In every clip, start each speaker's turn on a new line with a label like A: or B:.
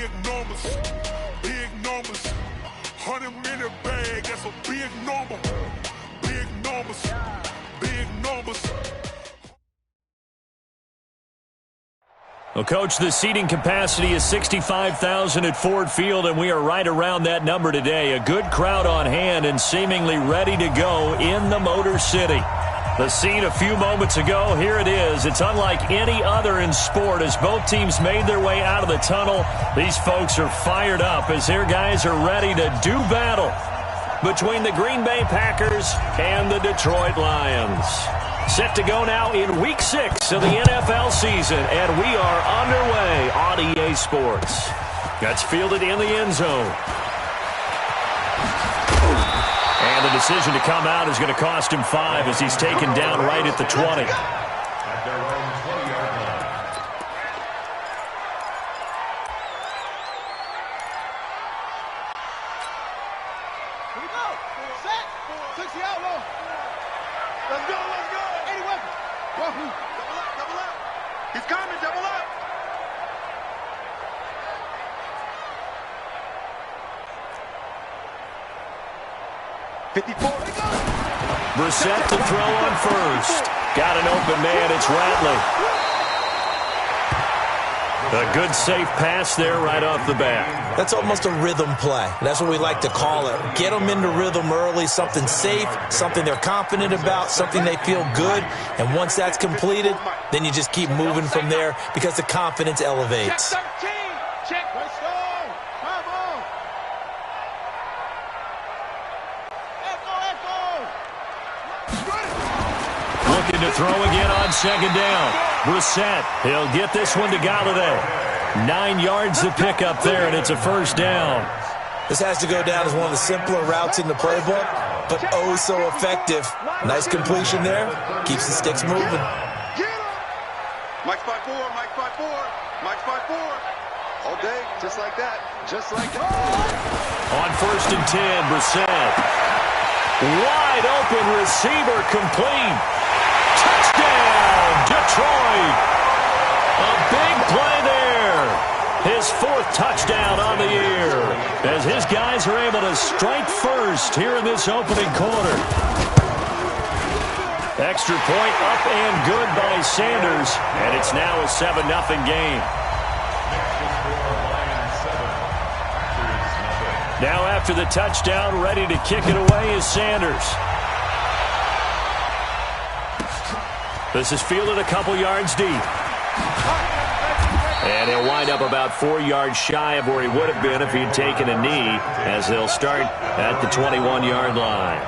A: big numbers. Big numbers. 100-minute bag, that's a big number. Big numbers. Big numbers.
B: Well, Coach, the seating capacity is 65,000 at Ford Field, and we are right around that number today. A good crowd on hand and seemingly ready to go in the Motor City. The scene a few moments ago, here it is. It's unlike any other in sport as both teams made their way out of the tunnel. These folks are fired up as their guys are ready to do battle between the Green Bay Packers and the Detroit Lions. Set to go now in Week 6 of the NFL season, and we are underway on EA Sports. That's fielded in the end zone. And the decision to come out is going to cost him 5 as he's taken down right at the 20. Brissett to throw on first. Got an open man. It's Ratley. A good safe pass there right off the bat.
C: That's almost a rhythm play. That's what we like to call it. Get them into rhythm early, something safe, something they're confident about, something they feel good. And once that's completed, then you just keep moving from there because the confidence elevates.
B: Looking to throw again on second down. Brissett, he'll get this one to Golladay. 9 yards to pick up there, and it's a first down.
C: This has to go down as one of the simpler routes in the playbook, but oh so effective. Nice completion there. Keeps the sticks moving.
D: Mike 5-4, Mike 5-4, Mike 5-4. All day, just like that, just like that.
B: On first and 10, Brissett. Wide open receiver complete. Touchdown, Detroit. A big play there. His 4th touchdown on the year as his guys are able to strike first here in this opening quarter. Extra point up and good by Sanders, and it's now a 7-0 game. Now after the touchdown, ready to kick it away is Sanders. This is fielded a couple yards deep. And he'll wind up about 4 yards shy of where he would have been if he'd taken a knee, as they'll start at the 21-yard line.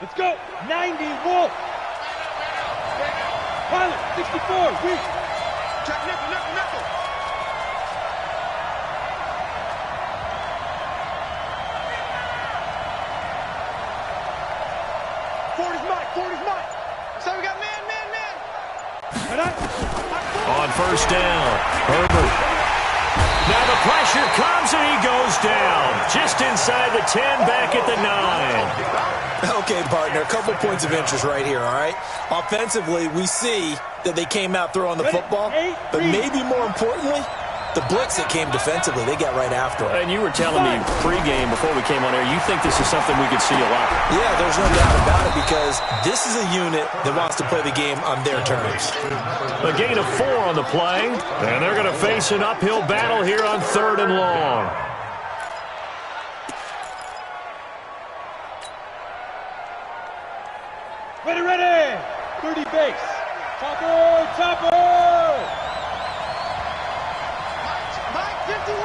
E: Let's go. 90, Wolf. Pilot, 64, weak.
D: Check nickel, nickel, nickel. Forty's Mike. So we got man.
B: On first down, Herbert. Now the pressure comes and he goes down. Just inside the 10, back at the 9.
C: Okay, partner, a couple points of interest right here, all right? Offensively, we see that they came out throwing the football, but maybe more importantly, the blitz that came defensively, they got right after it.
B: And you were telling me pregame before we came on air, you think this is something we could see a lot.
C: Yeah, there's no doubt about it because this is a unit that wants to play the game on their terms.
B: A gain of 4 on the play, and they're going to face an uphill battle here on 3rd and long.
E: Ready. 30 base. Topper.
D: Mike 51.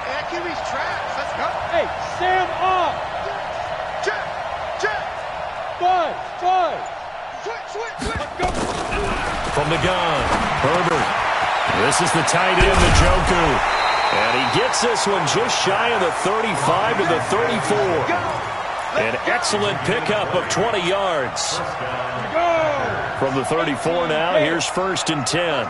D: And Kiwi's traps. Let's go.
E: Hey, Sam off.
D: Check.
E: Five.
D: Switch.
E: Let's go.
B: From the gun, Herbert. This is the tight end, Njoku. And he gets this one just shy of the 35 to the 34. An excellent pickup of 20 yards. From the 34 now, here's first and 10.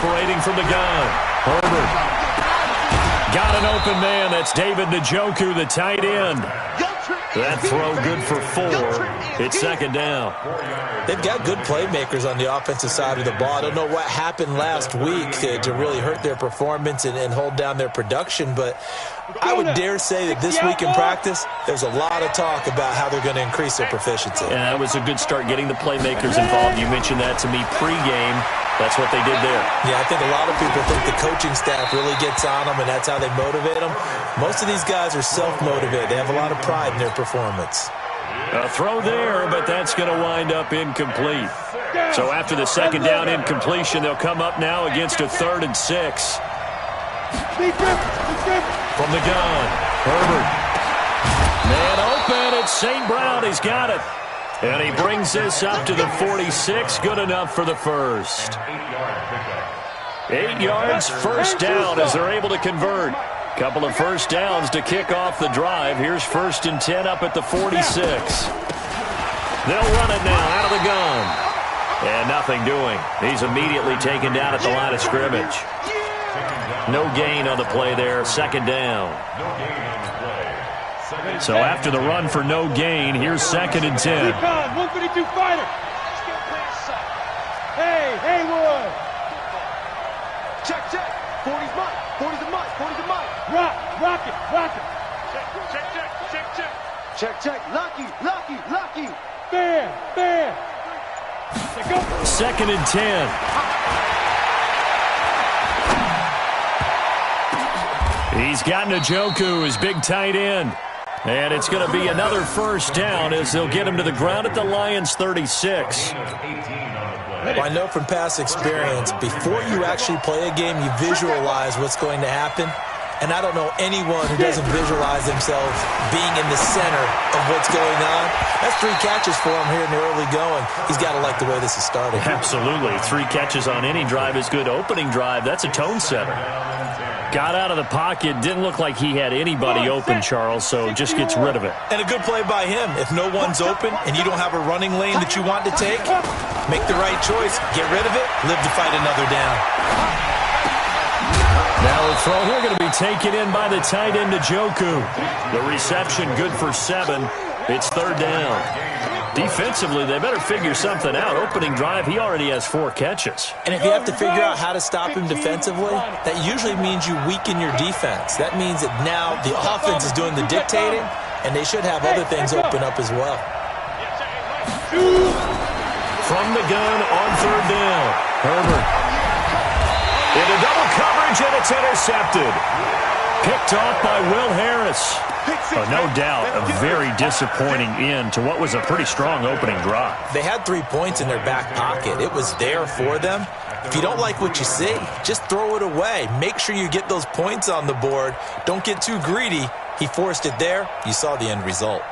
B: Operating from the gun. Herbert. Got an open man. That's David Njoku, the tight end. That throw good for 4. It's second down.
C: They've got good playmakers on the offensive side of the ball. I don't know what happened last week to really hurt their performance and hold down their production, but I would dare say that this week in practice, there's a lot of talk about how they're going to increase their proficiency.
B: And that was a good start getting the playmakers involved. You mentioned that to me pregame. That's what they did there.
C: Yeah, I think a lot of people think the coaching staff really gets on them, and that's how they motivate them. Most of these guys are self-motivated. They have a lot of pride in their performance.
B: A throw there, but that's going to wind up incomplete. So after the second down incompletion, they'll come up now against a 3rd and 6. From the gun, Herbert. Man open, it's St. Brown. He's got it. And he brings this up to the 46. Good enough for the first. 8 yards, first down as they're able to convert. Couple of first downs to kick off the drive. Here's 1st and 10 up at the 46. They'll run it now out of the gun. And nothing doing. He's immediately taken down at the line of scrimmage. No gain on the play there. Second down. So after the run for no gain, here's 2nd and 10.
E: 152 fighter. Hey, Haywood.
D: Check. 40's mine. 40's a mine. 40's a mine.
E: Rock it.
D: Check. Lucky.
E: Bam. Go.
B: 2nd and 10. He's got Njoku, his big tight end. And it's going to be another first down as they'll get him to the ground at the Lions' 36.
C: Well, I know from past experience, before you actually play a game, you visualize what's going to happen. And I don't know anyone who doesn't visualize themselves being in the center of what's going on. That's 3 catches for him here in the early going. He's got to like the way this is starting.
B: Absolutely. 3 catches on any drive is good. Opening drive, that's a tone setter. Got out of the pocket. Didn't look like he had anybody open, Charles, so just gets rid of it.
C: And a good play by him. If no one's open and you don't have a running lane that you want to take, make the right choice. Get rid of it. Live to fight another down.
B: Now the throw here going to be taken in by the tight end Njoku. The reception good for 7. It's 3rd down. Defensively, they better figure something out. Opening drive, he already has 4 catches.
C: And if you have to figure out how to stop him defensively, that usually means you weaken your defense. That means that now the offense is doing the dictating, and they should have other things open up as well.
B: From the gun on 3rd down, Herbert. Into double coverage, and it's intercepted. Picked off by Will Harris. No doubt, a very disappointing end to what was a pretty strong opening drive.
C: They had 3 points in their back pocket. It was there for them. If you don't like what you see, just throw it away. Make sure you get those points on the board. Don't get too greedy. He forced it there. You saw the end result.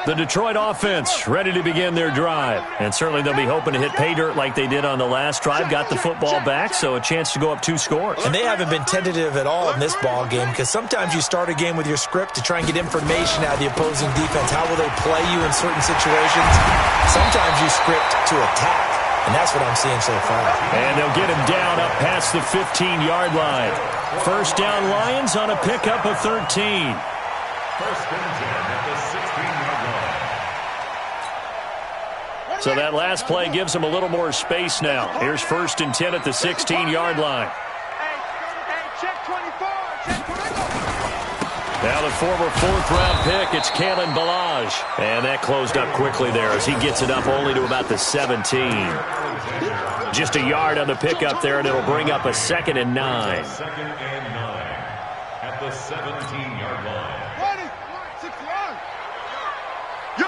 B: The Detroit offense ready to begin their drive. And certainly they'll be hoping to hit pay dirt like they did on the last drive. Got the football back, so a chance to go up 2 scores.
C: And they haven't been tentative at all in this ball game because sometimes you start a game with your script to try and get information out of the opposing defense. How will they play you in certain situations? Sometimes you script to attack, and that's what I'm seeing so far.
B: And they'll get him down up past the 15-yard line. First down Lions on a pickup of 13.
F: First and 10 at the 16-yard line.
B: So that last play gives them a little more space now. Here's 1st and 10 at the 16-yard line. Now the former 4th-round pick, it's Kalen Ballage. And that closed up quickly there as he gets it up only to about the 17. Just a yard on the pickup there, and it'll bring up a 2nd and 9.
F: 2nd and 9 at the 17-yard line.
A: Yo,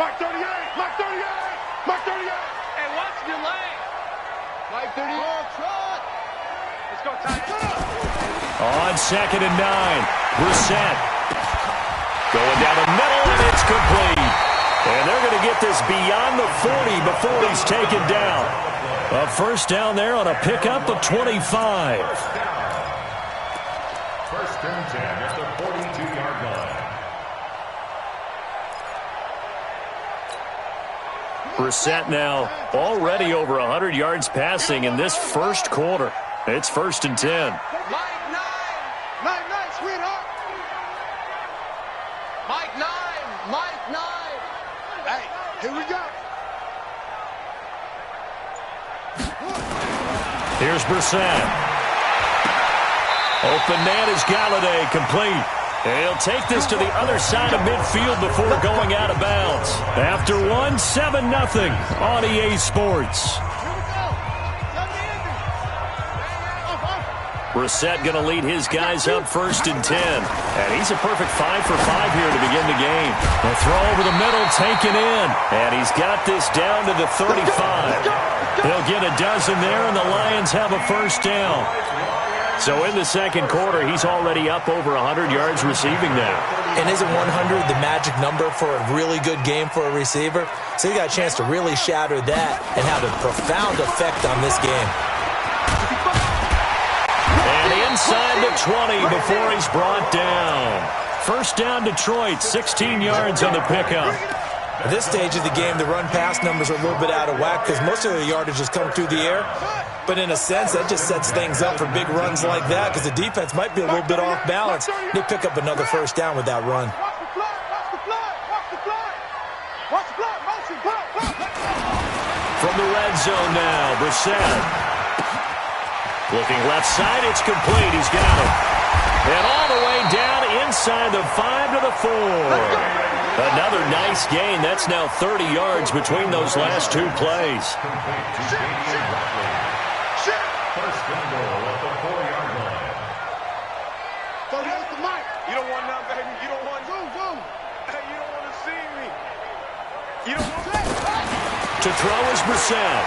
A: Mike 38, Mike 38, Mike 38.
E: Hey, watch your lane.
D: Mike 38.
E: Let's go, Tiger.
B: On 2nd and 9, Brissett. Going down the middle, and it's complete. And they're going to get this beyond the 40 before he's taken down. A first down there on a pickup of 25.
F: First and 10 at the 42-yard line.
B: Brissett now already over 100 yards passing in this first quarter. It's 1st and 10.
E: Mike 9, sweetheart. Mike 9.
D: Hey, here we go.
B: Here's Brissett. Open man is Galladay, complete. He'll take this to the other side of midfield before going out of bounds. After 7-0 on EA Sports. Brissett going to lead his guys up 1st and 10. And he's a perfect 5 for 5 here to begin the game. The throw over the middle taken in. And he's got this down to the 35. They'll get a dozen there, and the Lions have a 1st down. So in the second quarter, he's already up over 100 yards receiving now.
C: And isn't 100 the magic number for a really good game for a receiver? So he got a chance to really shatter that and have a profound effect on this game.
B: And inside the 20 before he's brought down. 1st down Detroit, 16 yards on the pickup.
C: At this stage of the game, the run-pass numbers are a little bit out of whack because most of the yardage has come through the air. But in a sense, that just sets things up for big runs like that because the defense might be a little bit off balance. They pick up another 1st down with that run.
B: From the red zone now, Brissett. Looking left side, it's complete. He's got it. And all the way down inside the 5 to the 4. Another nice gain. That's now 30 yards between those last 2 plays.
F: First and goal at the 4-yard line.
E: So here's the mic.
D: You don't want none, baby. You don't want zoom. Hey, you don't want to see me. You don't want
B: To throw is Brissett.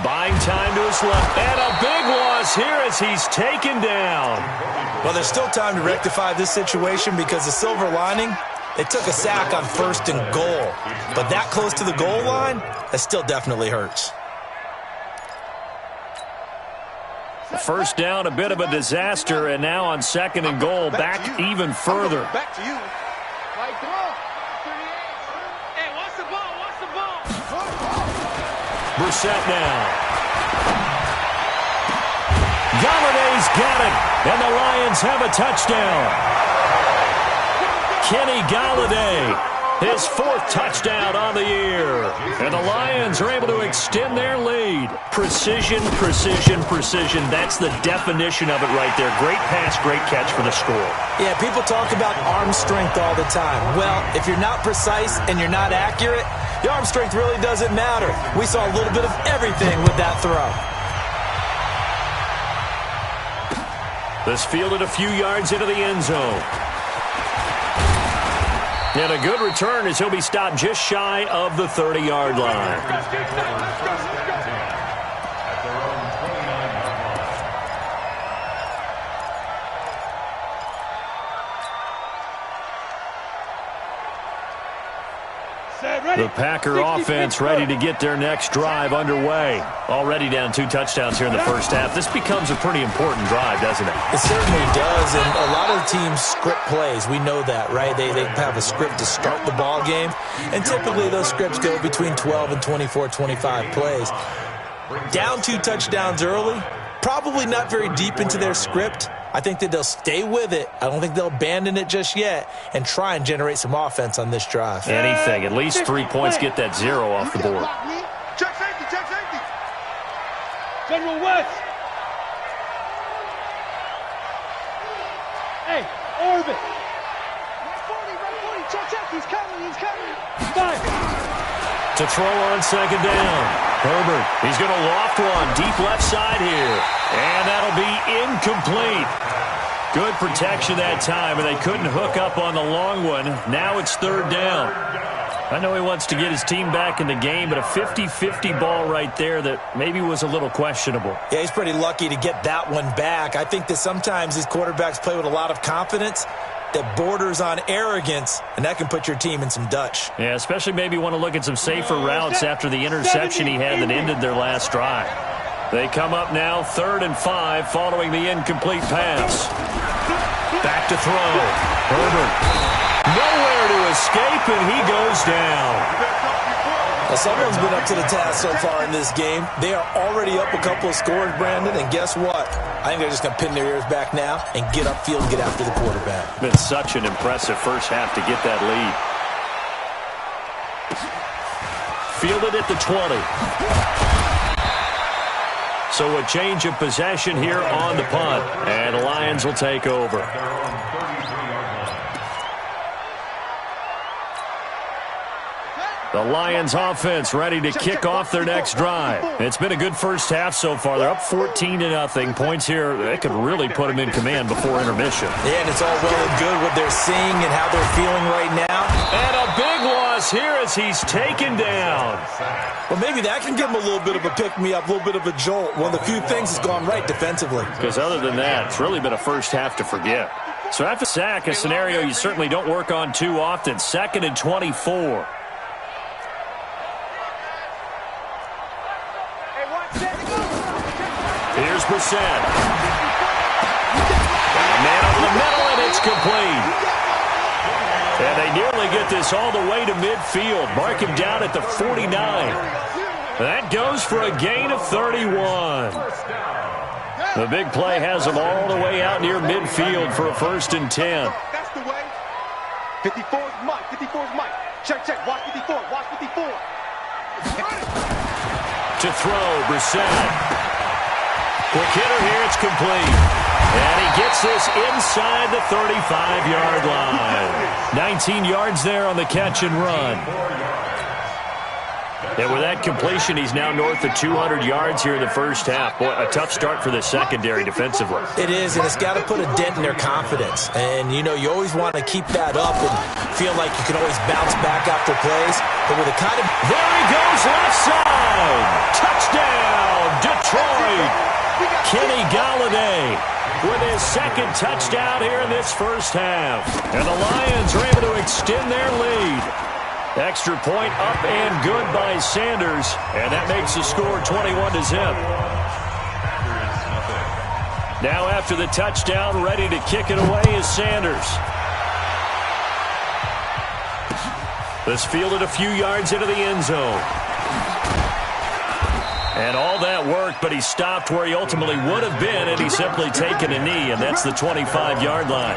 B: Buying time to his left. And a big loss here as he's taken down.
C: Well, there's still time to rectify this situation because the silver lining, they took a sack on 1st and goal. But that close to the goal line, that still definitely hurts.
B: 1st down, a bit of a disaster, and now on 2nd and goal, back even further.
D: back to you.
E: Mike, come on. Hey, what's the ball?
B: Brissett now. Galladay's got it, and the Lions have a touchdown. Kenny Galladay, his 4th touchdown on the year. And the Lions are able to extend their lead. Precision. That's the definition of it right there. Great pass, great catch for the score.
C: Yeah, people talk about arm strength all the time. Well, if you're not precise and you're not accurate, the arm strength really doesn't matter. We saw a little bit of everything with that throw.
B: This fielded a few yards into the end zone. And a good return as he'll be stopped just shy of the 30-yard line. The Packer offense ready to get their next drive underway. Already down 2 touchdowns here in the first half. This becomes a pretty important drive, doesn't it?
C: It certainly does, and a lot of teams script plays. We know that, right? They have a script to start the ball game, and typically those scripts go between 12 and 24, 25 plays. Down 2 touchdowns early, probably not very deep into their script. I think that they'll stay with it. I don't think they'll abandon it just yet and try and generate some offense on this drive.
B: Anything. At least 3 points, get that 0 off the board.
D: Check safety.
E: General West. Hey, Orbit. Right 40. Check. He's coming. Fine.
B: To throw on 2nd down. Herbert, he's going to loft one deep left side here. And that'll be incomplete. Good protection that time, and they couldn't hook up on the long one. Now it's 3rd down. I know he wants to get his team back in the game, but a 50-50 ball right there that maybe was a little questionable.
C: Yeah, he's pretty lucky to get that one back. I think that sometimes these quarterbacks play with a lot of confidence that borders on arrogance, and that can put your team in some Dutch.
B: Yeah, especially maybe want to look at some safer routes after the interception he had that ended their last drive. They come up now 3rd and 5 following the incomplete pass. Back to throw. Herbert. Nowhere to escape, and he goes down.
C: Well, someone's been up to the task so far in this game. They are already up a couple of scores, Brandon, and guess what? I think they're just going to pin their ears back now and get upfield and get after the quarterback.
B: Been such an impressive first half to get that lead. Fielded at the 20. So a change of possession here on the punt, and the Lions will take over. The Lions offense ready to kick off their next drive. It's been a good first half so far. They're up 14-0. Points here, they could really put them in command before intermission.
C: Yeah, and it's all well and good what they're seeing and how they're feeling right now.
B: And a big loss here as he's taken down.
C: Well, maybe that can give him a little bit of a pick-me-up, a little bit of a jolt. One of the few things has gone right defensively.
B: Because other than that, it's really been a first half to forget. So after sack, a scenario you certainly don't work on too often. 2nd and 24. Here's Brissett. Man over the middle, and it's complete. And they nearly get this all the way to midfield. Mark him down at the 49. That goes for a gain of 31. The big play has them all the way out near midfield for a 1st and 10.
D: That's the way. 54 is Mike. 54 is Mike. Check, check. Watch 54. Watch 54.
B: To throw, Brissett. Quick hitter here, it's complete. And he gets this inside the 35-yard line. 19 yards there on the catch and run. And with that completion, he's now north of 200 yards here in the first half. Boy, a tough start for the secondary defensively.
C: It is, and it's got to put a dent in their confidence. And, you know, you always want to keep that up and feel like you can always bounce back after plays. But with a kind of...
B: There he goes, left side! Touchdown, Detroit! Kenny Golladay with his 2nd touchdown here in this first half. And the Lions are able to extend their lead. Extra point up and good by Sanders. And that makes the score 21-0. Now after the touchdown, ready to kick it away is Sanders. This fielded a few yards into the end zone. And all that worked, but he stopped where he ultimately would have been, and he's simply taken a knee, and that's the 25-yard line.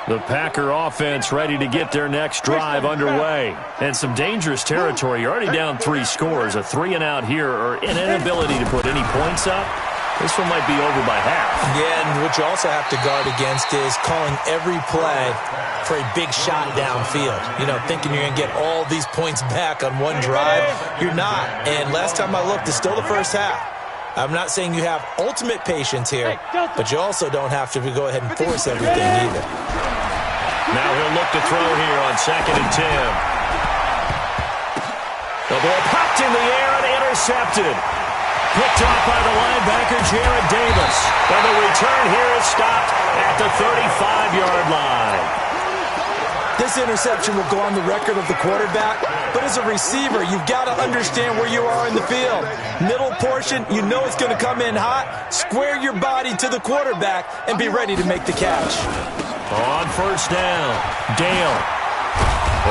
B: The Packer offense ready to get their next drive underway. And some dangerous territory. You're already down 3 scores. A 3-and-out here, or an inability to put any points up. This one might be over by half.
C: Yeah, and what you also have to guard against is calling every play for a big shot downfield. You know, thinking you're going to get all these points back on one drive. You're not. And last time I looked, it's still the first half. I'm not saying you have ultimate patience here, but you also don't have to go ahead and force everything either.
B: Now he'll look to throw here on 2nd and 10. The ball popped in the air and intercepted. Picked off by the linebacker, Jarrad Davis. And the return here is stopped at the 35-yard line.
C: This interception will go on the record of the quarterback, but as a receiver, you've got to understand where you are in the field. Middle portion, you know it's going to come in hot. Square your body to the quarterback and be ready to make the catch.
B: On 1st down, Dale.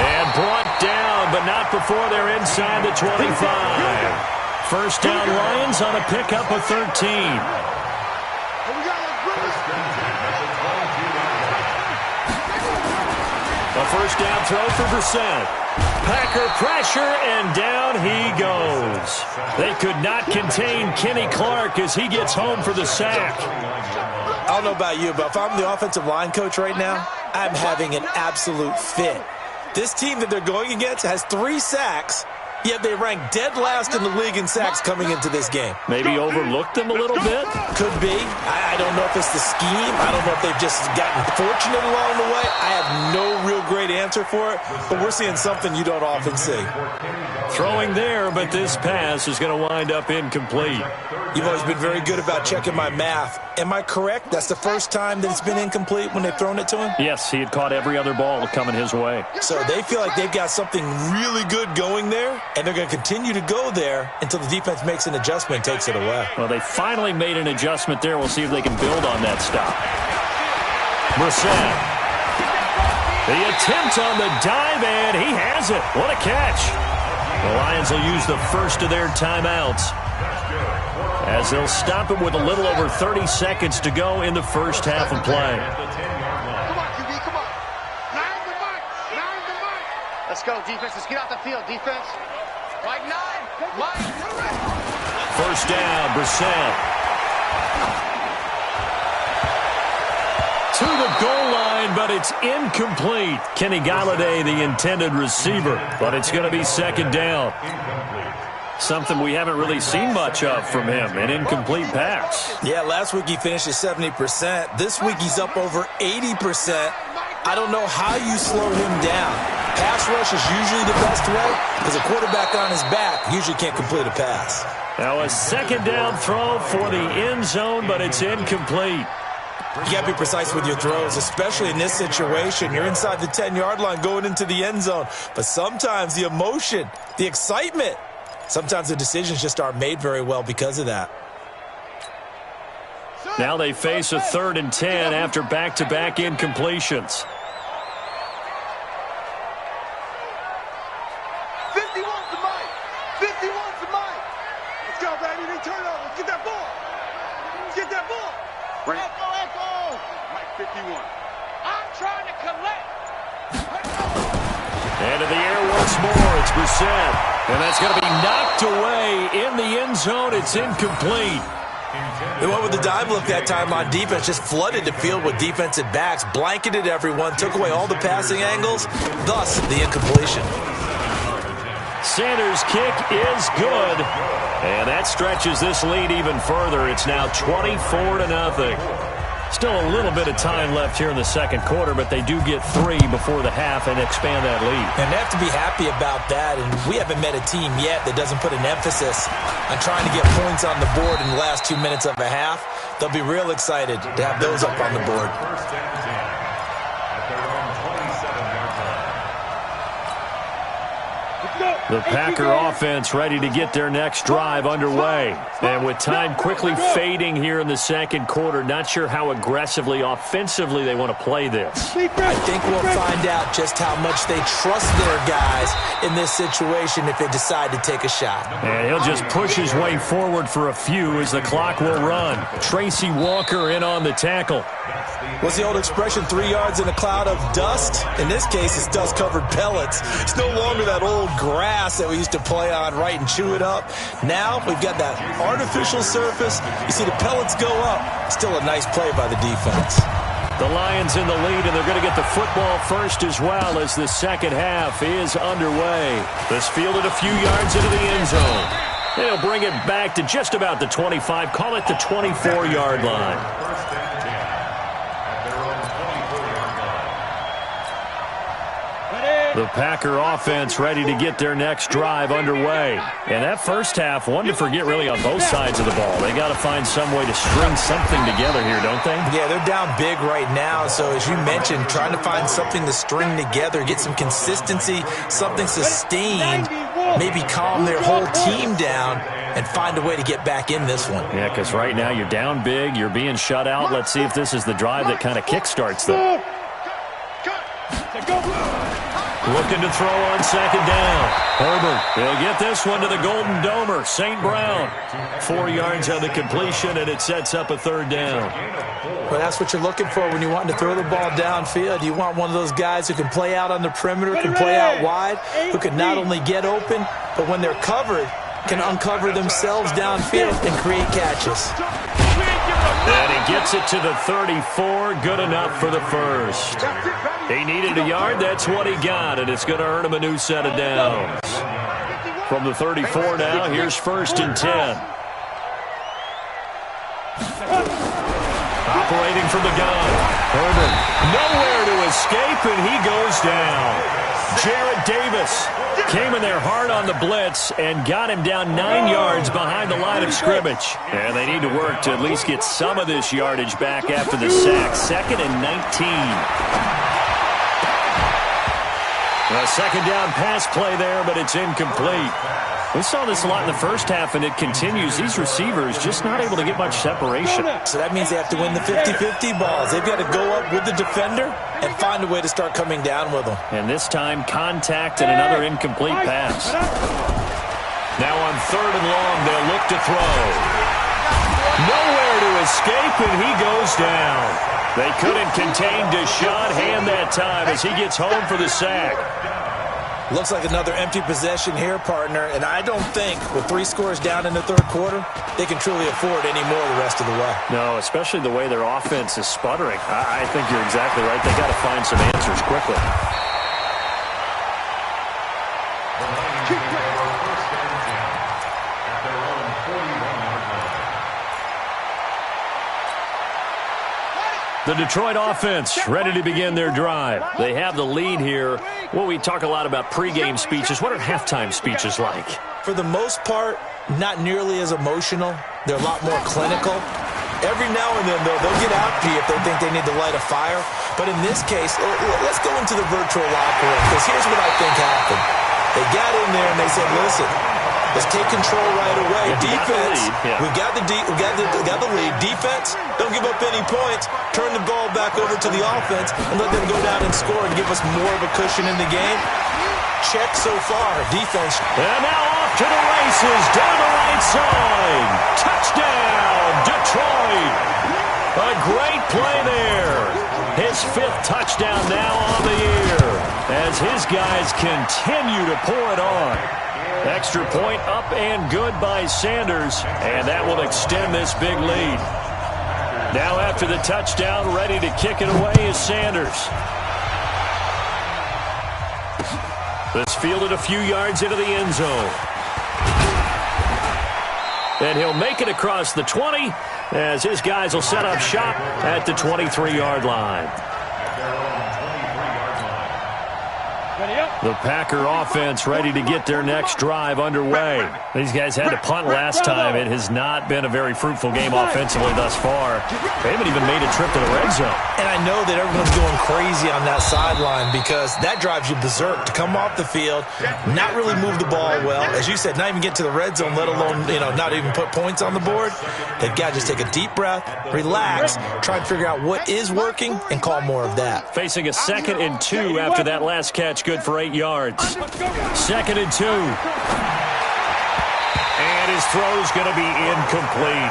B: And brought down, but not before they're inside the 25. 1st down, Lions on a pickup of 13. A 1st down throw for Brissett. Packer pressure, and down he goes. They could not contain Kenny Clark as he gets home for the sack.
C: I don't know about you, but if I'm the offensive line coach right now, I'm having an absolute fit. This team that they're going against has 3 sacks, yet they rank dead last in the league in sacks coming into this game.
B: Maybe overlooked them a little bit?
C: Could be. I don't know if it's the scheme. I don't know if they've just gotten fortunate along the way. I have no real great answer for it, but we're seeing something you don't often see.
B: Throwing there, but this pass is going to wind up incomplete.
C: You've always been very good about checking my math. Am I correct? That's the first time that it's been incomplete when they've thrown it to him?
B: Yes, he had caught every other ball coming his way.
C: So they feel like they've got something really good going there, and they're going to continue to go there until the defense makes an adjustment and takes it away.
B: Well, they finally made an adjustment there. We'll see if they can build on that stop. Brissett. The attempt on the dive, and he has it. What a catch. The Lions will use the first of their timeouts as they'll stop it with a little over 30 seconds to go in the first half of play.
E: Come on, QB, come on. Line the mark. Line the mark. Let's go, defense. Let's get out the field, defense. Mike 9. Mike.
B: First down, Brissett. To the goal line, but it's incomplete. Kenny Golladay, the intended receiver, but it's going to be second down. Something we haven't really seen much of from him, an incomplete pass.
C: Yeah, last week he finished at 70%. This week he's up over 80%. I don't know how you slow him down. Pass rush is usually the best way because a quarterback on his back usually can't complete a pass.
B: Now a second down throw for the end zone, but it's incomplete.
C: You got to be precise with your throws, especially in this situation. You're inside the 10-yard line going into the end zone. But sometimes the emotion, the excitement, sometimes the decisions just aren't made very well because of that.
B: Now they face a 3rd and 10 after back-to-back incompletions.
E: 51 to Mike. 51 to Mike. Let's go, baby. They turn over. Let's get that ball. Let's get that ball.
D: Right.
E: Echo.
D: Mike 51.
E: I'm trying to collect.
B: Into the air once more. It's Brissett. And that's going to be knocked away in the end zone. It's incomplete.
C: They went with the dive look that time on defense, just flooded the field with defensive backs, blanketed everyone, took away all the passing angles, thus the incompletion.
B: Sanders' kick is good, and that stretches this lead even further. It's now 24-0. Still a little bit of time left here in the second quarter, but they do get 3 before the half and expand that lead.
C: And they have to be happy about that, and we haven't met a team yet that doesn't put an emphasis on trying to get points on the board in the last 2 minutes of a half. They'll be real excited to have those up on the board.
F: First and 10 at their own 27-yard line.
B: The Packer offense ready to get their next drive underway. And with time quickly fading here in the second quarter, not sure how aggressively, offensively they want to play this.
C: I think we'll find out just how much they trust their guys in this situation if they decide to take a shot.
B: And he'll just push his way forward for a few as the clock will run. Tracy Walker in on the tackle.
C: What's the old expression, 3 yards in a cloud of dust? In this case, it's dust-covered pellets. It's no longer that old grass that we used to play on, right, and chew it up. Now we've got that artificial surface. You see the pellets go up. Still a nice play by the defense.
B: The Lions in the lead, and they're going to get the football first as well as the second half is underway. This fielded a few yards into the end zone. They'll bring it back to just about the 25, call it the 24-yard line.
F: First and 10 at their own 24-yard line.
B: The Packer offense ready to get their next drive underway. And that first half, one to forget really on both sides of the ball. They got to find some way to string something together here, don't they?
C: Yeah, they're down big right now. So as you mentioned, trying to find something to string together, get some consistency, something sustained, maybe calm their whole team down and find a way to get back in this one.
B: Yeah, because right now you're down big, you're being shut out. Let's see if this is the drive that kind of kickstarts them. Looking to throw on second down. Herbert, he'll get this one to the Golden Domer, St. Brown. 4 yards on the completion, and it sets up a third down.
C: Well, that's what you're looking for when you want to throw the ball downfield. You want one of those guys who can play out on the perimeter, can play out wide, who can not only get open, but when they're covered, can uncover themselves downfield and create catches.
B: And he gets it to the 34, good enough for the first. He needed a yard, that's what he got, and it's going to earn him a new set of downs. From the 34 now, here's first and 10. Operating from the gun. Herbert nowhere to escape, and he goes down. Jarrett Davis came in there hard on the blitz and got him down 9 yards behind the line of scrimmage. And they need to work to at least get some of this yardage back after the sack. 2nd and 19. A second down pass play there, but it's incomplete. We saw this a lot in the first half, and it continues. These receivers just not able to get much separation.
C: So that means they have to win the 50-50 balls. They've got to go up with the defender and find a way to start coming down with them.
B: And this time, contact and another incomplete pass. Now on 3rd and long, they'll look to throw. Nowhere to escape, and he goes down. They couldn't contain Deshaun Hand that time as he gets home for the sack.
C: Looks like another empty possession here, partner, and I don't think with 3 scores down in the 3rd quarter, they can truly afford any more the rest of the way.
B: No, especially the way their offense is sputtering. I think you're exactly right. They got to find some answers quickly. The Detroit offense ready to begin their drive. They have the lead here. Well, we talk a lot about pregame speeches. What are halftime speeches like?
C: For the most part, not nearly as emotional. They're a lot more clinical. Every now and then, though, they'll get after you if they think they need to light a fire. But in this case, let's go into the virtual locker room, because here's what I think happened. They got in there and they said, listen, let's take control right away. Defense, we got the lead. Defense, don't give up any points. Turn the ball back over to the offense and let them go down and score and give us more of a cushion in the game. Check so far. Defense.
B: And now off to the races down the right side. Touchdown, Detroit. A great play there. His 5th touchdown now on the year as his guys continue to pour it on. Extra point up and good by Sanders, and that will extend this big lead. Now after the touchdown, ready to kick it away is Sanders. This fielded a few yards into the end zone. And he'll make it across the 20 as his guys will set up shop at the 23-yard line. The Packer offense ready to get their next drive underway. These guys had to punt last time. It has not been a very fruitful game offensively thus far. They haven't even made a trip to the red zone.
C: And I know that everyone's going crazy on that sideline because that drives you berserk to come off the field, not really move the ball well. As you said, not even get to the red zone, let alone, not even put points on the board. They've got to just take a deep breath, relax, try and figure out what is working, and call more of that.
B: Facing a 2nd and 2 after that last catch, good for 8 yards. 2nd and 2. And his throw's going to be incomplete.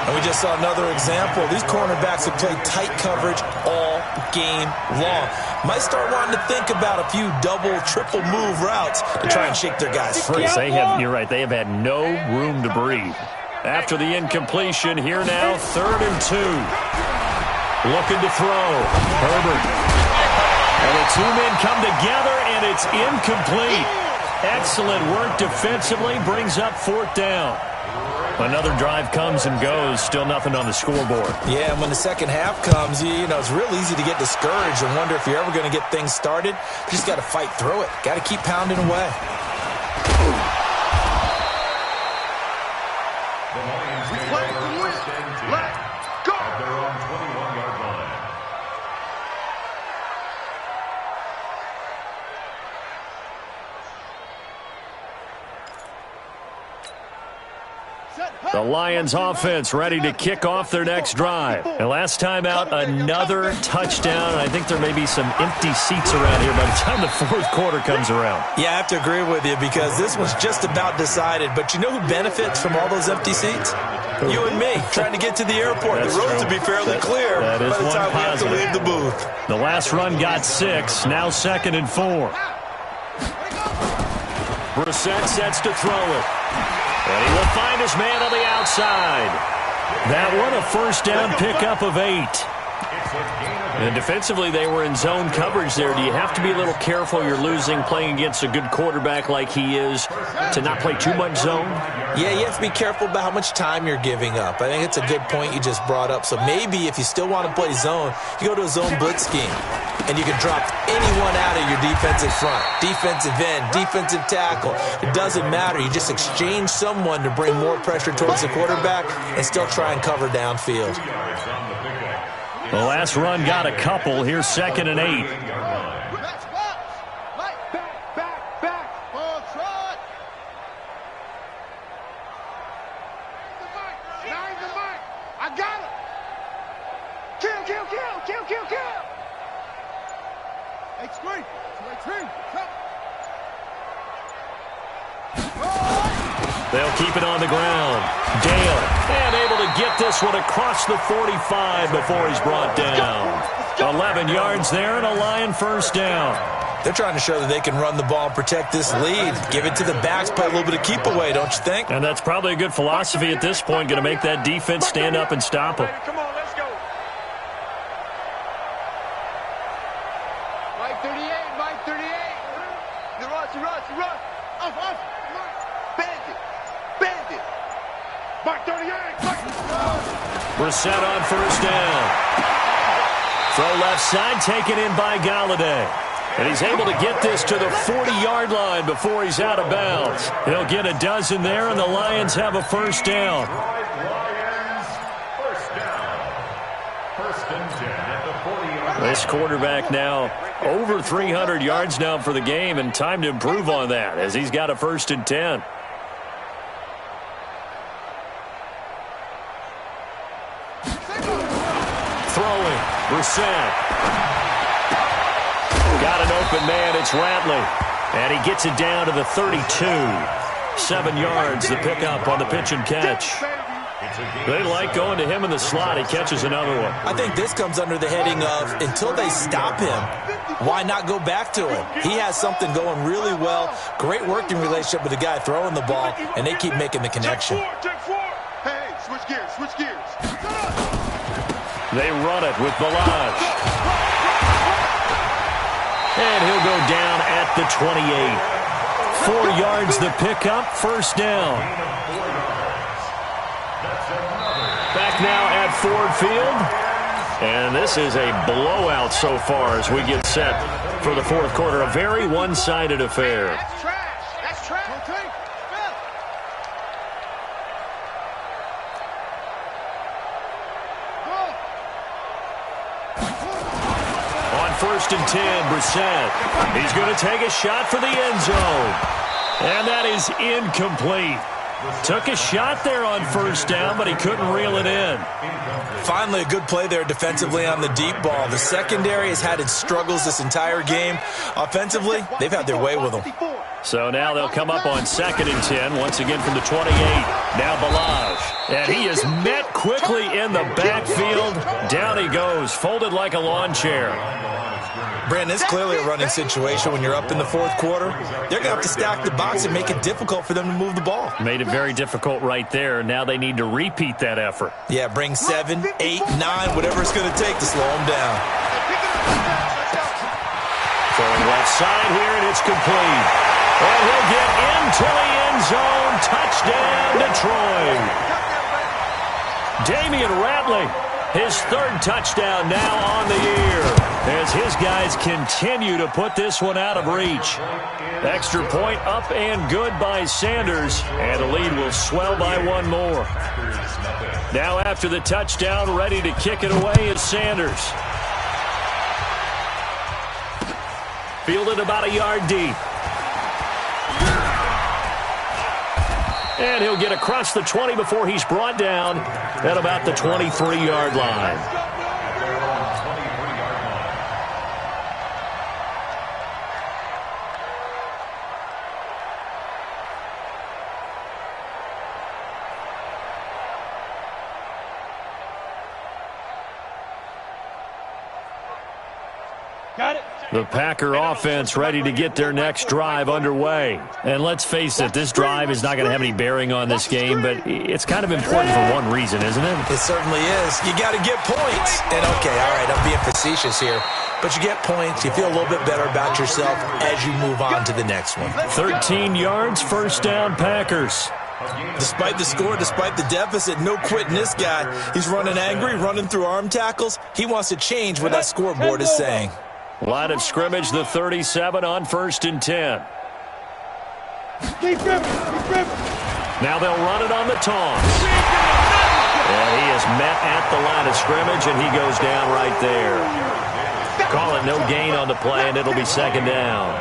C: And we just saw another example. These cornerbacks have played tight coverage all game long. Might start wanting to think about a few double, triple move routes to try and shake their guys free.
B: You're right, they have had no room to breathe. After the incompletion, here now, 3rd and 2. Looking to throw. Herbert. And the 2 men come together, and it's incomplete. Excellent work defensively, brings up 4th down. Another drive comes and goes, still nothing on the scoreboard.
C: Yeah, and when the second half comes, it's real easy to get discouraged and wonder if you're ever going to get things started. You just got to fight through it. Got to keep pounding away.
D: We play to win. Let's go.
F: At their own 21-yard line.
B: The Lions offense ready to kick off their next drive. And last time out, another touchdown. And I think there may be some empty seats around here by the time the 4th quarter comes around.
C: Yeah, I have to agree with you because this one's just about decided. But you know who benefits from all those empty seats? You and me, trying to get to the airport.
B: That's
C: the roads
B: true.
C: will be fairly clear
B: that is
C: by the time we have to
B: positive.
C: leave the booth.
B: The last run got 6, now 2nd and 4. Brissett sets to throw it. And he will find his man on the outside. That one a first down pickup of 8. And defensively, they were in zone coverage there. Do you have to be a little careful? You're losing playing against a good quarterback like he is to not play too much zone?
C: Yeah, you have to be careful about how much time you're giving up. I think it's a good point you just brought up. So maybe if you still want to play zone, you go to a zone blitz scheme, and you can drop anyone out of your defensive front, defensive end, defensive tackle. It doesn't matter. You just exchange someone to bring more pressure towards the quarterback and still try and cover downfield.
B: The last run got a couple. Here's 2nd and 8.
E: I got him. Kill. X3.
B: They'll keep it on the ground. Dale, and able to get this one across the 45 before he's brought down. 11 yards there and a Lion first down.
C: They're trying to show that they can run the ball and protect this lead. Give it to the backs, play a little bit of keep away, don't you think?
B: And that's probably a good philosophy at this point, going to make that defense stand up and stop them.
E: Come on, let's go. Mike 38. You run. Off. Bandit. Mike 38.
B: Brissett on first down. Throw left side, taken in by Galladay. And he's able to get this to the 40-yard line before he's out of bounds. He'll get a dozen there, and the Lions have a first down. This quarterback now over 300 yards now for the game, and time to improve on that as he's got a 1st and 10. Throwing, Brissett. Got an open man, it's Ratley. And he gets it down to the 32. 7 yards, the pickup on the pitch and catch. They like going to him in the slot. He catches another one.
C: I think this comes under the heading of until they stop him, why not go back to him? He has something going really well. Great working relationship with the guy throwing the ball, and they keep making the connection.
D: Hey, switch gears.
B: They run it with Balazs. And he'll go down at the 28. 4 yards the pickup, first down. Back now at Ford Field. And this is a blowout so far as we get set for the fourth quarter. A very one-sided affair.
E: That's trash.
B: On 1st and 10, Brissett. He's going to take a shot for the end zone. And that is incomplete. Took a shot there on first down, but he couldn't reel it in.
C: Finally, a good play there defensively on the deep ball. The secondary has had its struggles this entire game. Offensively, they've had their way with them.
B: So now they'll come up on 2nd and 10, once again from the 28. Now Balazs. And he is met quickly in the backfield. Down he goes, folded like a lawn chair.
C: Brandon, it's clearly a running situation when you're up in the fourth quarter. They're going to have to stack the box and make it difficult for them to move the ball.
B: Made it very difficult right there. Now they need to repeat that effort.
C: Yeah, bring 7, 8, 9, whatever it's going to take to slow them down.
B: Throwing left side here, and it's complete. And he'll get into the end zone. Touchdown, Detroit. Damian Ratley, his 3rd touchdown now on the year, as his guys continue to put this one out of reach. Extra point up and good by Sanders, and the lead will swell by 1 more. Now after the touchdown, ready to kick it away is Sanders. Fielded about a yard deep. And he'll get across the 20 before he's brought down at about the 23-yard line.
E: Got it.
B: The Packer offense ready to get their next drive underway. And let's face it, this drive is not going to have any bearing on this game, but it's kind of important for one reason, isn't it?
C: It certainly is. You got to get points. And, okay, all right, I'm being facetious here. But you get points, you feel a little bit better about yourself as you move on to the next one.
B: 13 yards, first down, Packers.
C: Despite the score, despite the deficit, no quitting this guy. He's running angry, running through arm tackles. He wants to change what that scoreboard is saying.
B: Line of scrimmage, the 37 on 1st and 10. Now they'll run it on the taunt. And he is met at the line of scrimmage, and he goes down right there. Call it no gain on the play, and it'll be 2nd down.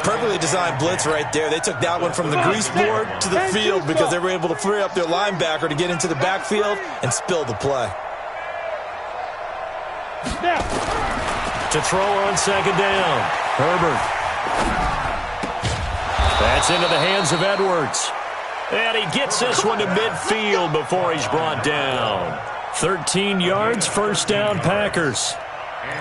C: Perfectly designed blitz right there. They took that one from the grease board to the field because they were able to free up their linebacker to get into the backfield and spill the play.
B: To throw on 2nd down. Herbert. That's into the hands of Edwards. And he gets this one to midfield before he's brought down. 13 yards, first down, Packers.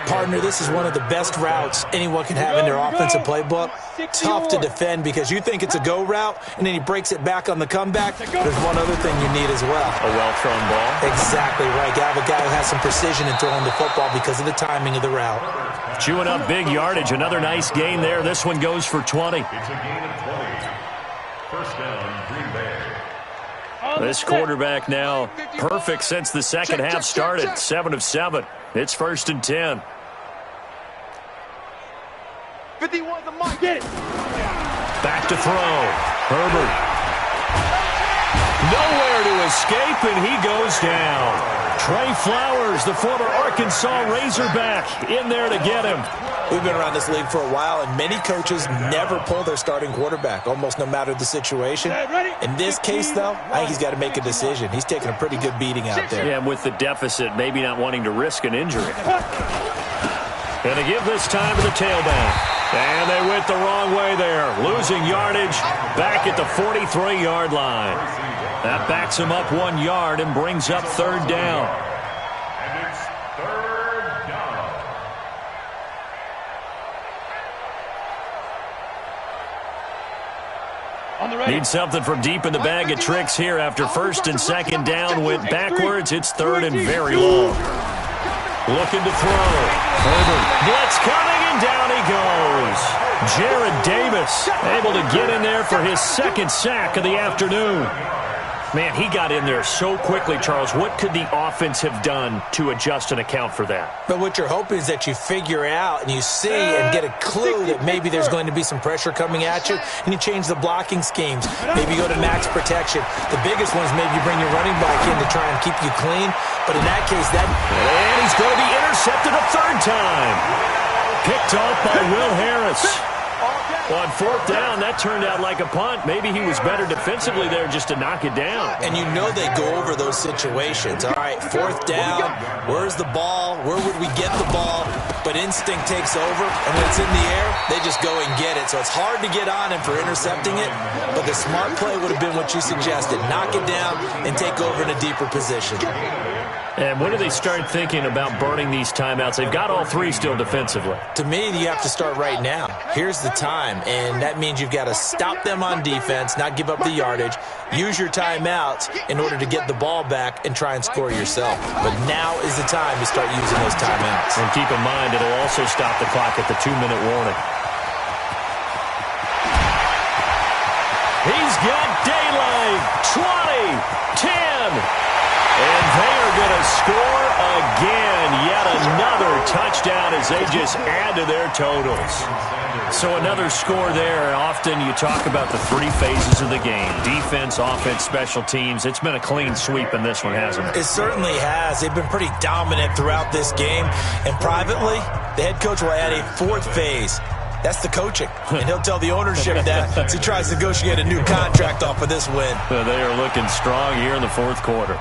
C: Partner, this is one of the best routes anyone can have in their offensive playbook. Tough to defend because you think it's a go route, and then he breaks it back on the comeback. There's one other thing you need as well.
B: A well-thrown ball.
C: Exactly right. You have a guy who has some precision in throwing the football because of the timing of the route.
B: Chewing up big yardage. Another nice gain there. This one goes for 20.
F: It's a gain of 20. First down, Green Bay.
B: This quarterback now perfect since the second half started. 7 of 7. It's 1st and 10.
E: 51 the mark. Get it.
B: Back to throw. Herbert. Nowhere to escape, and he goes down. Trey Flowers, the former Arkansas Razorback, in there to get him.
C: We've been around this league for a while, and many coaches never pull their starting quarterback, almost no matter the situation. In this case, though, I think he's got to make a decision. He's taking a pretty good beating out there.
B: Yeah, with the deficit, maybe not wanting to risk an injury. And to give this time to the tailback. And they went the wrong way there. Losing yardage back at the 43-yard line. That backs him up 1 yard and brings up 3rd down.
F: And it's 3rd down.
B: Need something from deep in the bag of tricks here after 1st and 2nd down went backwards. It's 3rd and very long. Looking to throw. Herbert. Blitz coming, and down he goes. Jared Davis able to get in there for his 2nd sack of the afternoon. Man, he got in there so quickly, Charles. What could the offense have done to adjust and account for that?
C: But what you're hoping is that you figure out and you see and get a clue that maybe there's going to be some pressure coming at you, and you change the blocking schemes. Maybe you go to max protection. The biggest one is maybe you bring your running back in to try and keep you clean. But in that case,
B: And he's going to be intercepted a 3rd time. Picked off by Will Harris. On 4th down, that turned out like a punt. Maybe he was better defensively there just to knock it down.
C: And you know they go over those situations. All right, 4th down, where's the ball? Where would we get the ball? But instinct takes over, and when it's in the air, they just go and get it. So it's hard to get on him for intercepting it, but the smart play would have been what you suggested. Knock it down and take over in a deeper position.
B: And when do they start thinking about burning these timeouts? They've got all 3 still defensively.
C: To me, you have to start right now. Here's the time, and that means you've got to stop them on defense, not give up the yardage, use your timeouts in order to get the ball back and try and score yourself. But now is the time to start using those timeouts.
B: And keep in mind, it'll also stop the clock at the 2-minute warning. He's got daylight. 20, 10. And they are going to score again. Yet another touchdown as they just add to their totals. So another score there. Often you talk about the 3 phases of the game. Defense, offense, special teams. It's been a clean sweep in this one, hasn't it?
C: It certainly has. They've been pretty dominant throughout this game. And privately, the head coach will add a 4th phase. That's the coaching. And he'll tell the ownership that as he tries to negotiate a new contract off of this win.
B: They are looking strong here in the 4th quarter.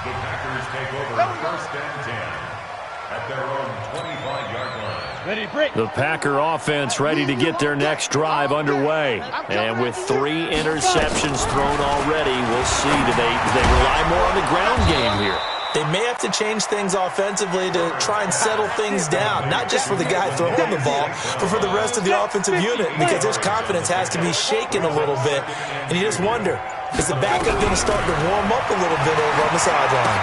F: The Packers take over 1st and 10 at their own 25-yard line.
E: Ready, break.
B: The Packer offense ready to get their next drive underway. And with 3 interceptions thrown already, we'll see. Do they rely more on the ground game here?
C: They may have to change things offensively to try and settle things down, not just for the guy throwing the ball, but for the rest of the offensive unit, because his confidence has to be shaken a little bit. And you just wonder, is the backup going to start to warm up a little bit over on the sideline?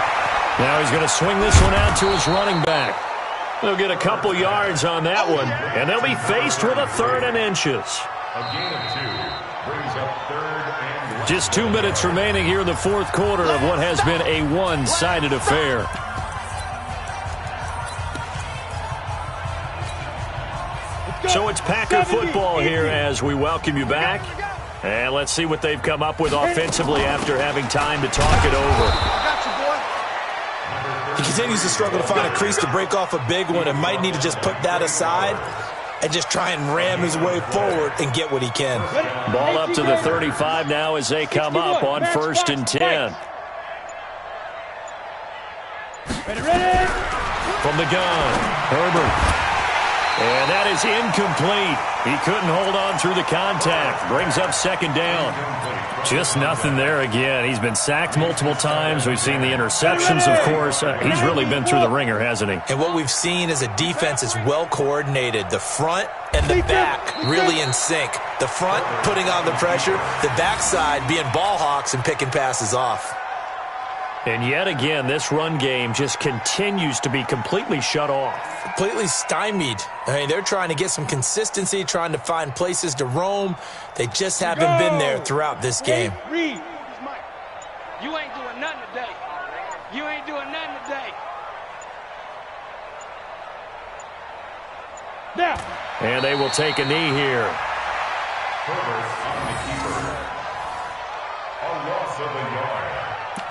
B: Now he's going to swing this one out to his running back. They'll get a couple yards on that one, and they'll be faced with a 3rd and inches.
F: A gain of 2 brings up 3rd and 1.
B: Just 2 minutes remaining here in the 4th quarter of what has been a one-sided affair. So it's Packer football here as we welcome you back. And let's see what they've come up with offensively after having time to talk it over.
C: He continues to struggle to find a crease to break off a big one and might need to just put that aside and just try and ram his way forward and get what he can.
B: Ball up to the 35 now as they come up on 1st and 10. From the gun, Herbert. And that is incomplete. He couldn't hold on through the contact. Brings up 2nd down. Just nothing there again. He's been sacked multiple times. We've seen the interceptions, of course. He's really been through the ringer, hasn't he?
C: And what we've seen is a defense is well coordinated. The front and the back really in sync. The front putting on the pressure. The backside being ball hawks and picking passes off.
B: And yet again, this run game just continues to be completely shut off.
C: Completely stymied. I mean, they're trying to get some consistency, trying to find places to roam. They just haven't been there throughout this game.
G: Reed, Mike, you ain't doing nothing today. You ain't doing nothing today. Now.
B: And they will take a knee here.
F: Herbert on the keeper. A loss of a yard.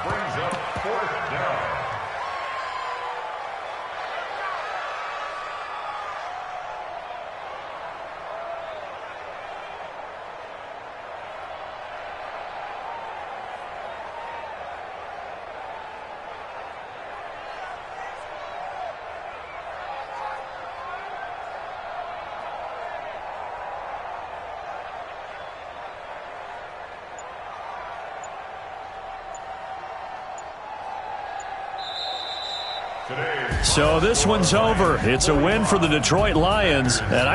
F: Brings up 4th down.
B: So this one's over. It's a win for the Detroit Lions, and